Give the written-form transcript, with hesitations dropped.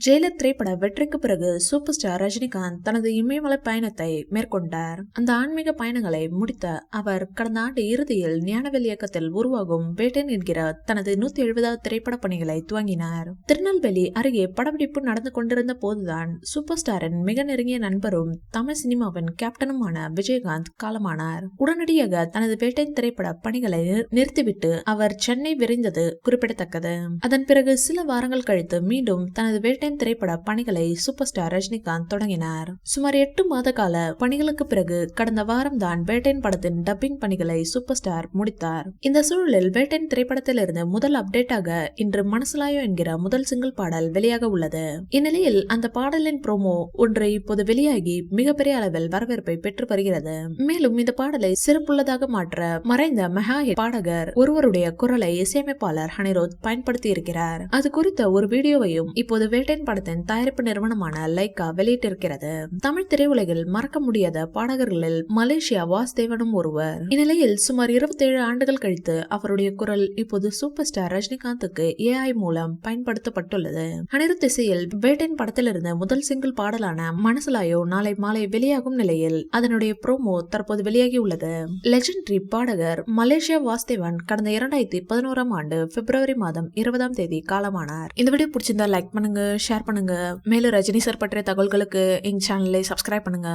Jailer திரைப்பட வெற்றிக்கு பிறகு சூப்பர் ஸ்டார் ரஜினிகாந்த் தனது இமயமலை பயணத்தை மேற்கொண்டார். அந்த ஆன்மீக பயணங்களை முடித்த அவர் கடந்த ஆண்டு இறுதியில் ஞானவேல் இயக்கத்தில் உருவாகும் வேட்டன் என்கிற தனது 170வது திரைப்பட பணிகளை துவங்கினார். திருநெல்வேலி அருகே படப்பிடிப்பு நடந்து கொண்டிருந்த போதுதான் சூப்பர் ஸ்டாரின் மிக நெருங்கிய நண்பரும் தமிழ் சினிமாவின் கேப்டனுமான விஜயகாந்த் காலமானார். உடனடியாக தனது வேட்டன் திரைப்பட பணிகளை நிறுத்திவிட்டு அவர் சென்னை விரைந்தது குறிப்பிடத்தக்கது. அதன் பிறகு சில வாரங்கள் கழித்து மீண்டும் தனது வேட்டன் திரைப்பட பணிகளை சூப்பர் ஸ்டார் ரஜினிகாந்த் தொடங்கினார். சுமார் 8 மாத கால பணிகளுக்கு பிறகு கடந்த வாரம் தான் வேட்டன் படத்தின் டப்பிங் பணிகளை சூப்பர் ஸ்டார் முடித்தார். இந்த சூழலில் வேட்டன் திரைப்படத்திலிருந்து முதல் அப்டேட்டாக இன்று மனசுலாயோ என்கிற முதல் சிங்கிள் பாடல் வெளியாக உள்ளது. இந்நிலையில் அந்த பாடலின் ப்ரோமோ ஒன்று இப்போது வெளியாகி மிகப்பெரிய அளவில் வரவேற்பை பெற்று வருகிறது. மேலும் இந்த பாடலை சிறப்புள்ளதாக மாற்ற மறைந்த மெகா ஹிட் பாடகர் ஒருவருடைய குரலை இசையமைப்பாளர் அனிருத் பயன்படுத்தி இருக்கிறார். அது குறித்த ஒரு வீடியோவையும் இப்போது வேட்டன் படத்தின் தயாரிப்பு நிறுவனமான லைகா வெளியிட்டிருக்கிறது. தமிழ் திரையுலகில் மறக்க முடியாத பாடகர்களில் மலேசியா வாசுதேவனும் ஒருவர். இந்நிலையில் சுமார் 27 ஆண்டுகள் கழித்து அவருடைய குரல் இப்போது சூப்பர் ஸ்டார் ரஜினிகாந்துக்கு AI மூலம் பயன்படுத்தப்பட்டுள்ளது. அனிருத் இசையில் வேட்டன் படத்திலிருந்து முதல் சிங்கிள் பாடலான மனசுலாயோ நாளை மாலை வெளியாகும் நிலையில் அதனுடைய ப்ரோமோ தற்போது வெளியாகி உள்ளது. லெஜெண்டரி பாடகர் மலேசியா வாசுதேவன் கடந்த 2011ஆம் ஆண்டு பிப்ரவரி மாதம் 20ஆம் தேதி காலமானார். இந்த வீடியோ பிடிச்சிருந்தா லைக் பண்ணுங்க, ஷேர் பண்ணுங்க. மேலும் ரஜினி சார் பற்றிய தகவல்களுக்கு எங்க சேனலை சப்ஸ்கிரைப் பண்ணுங்க.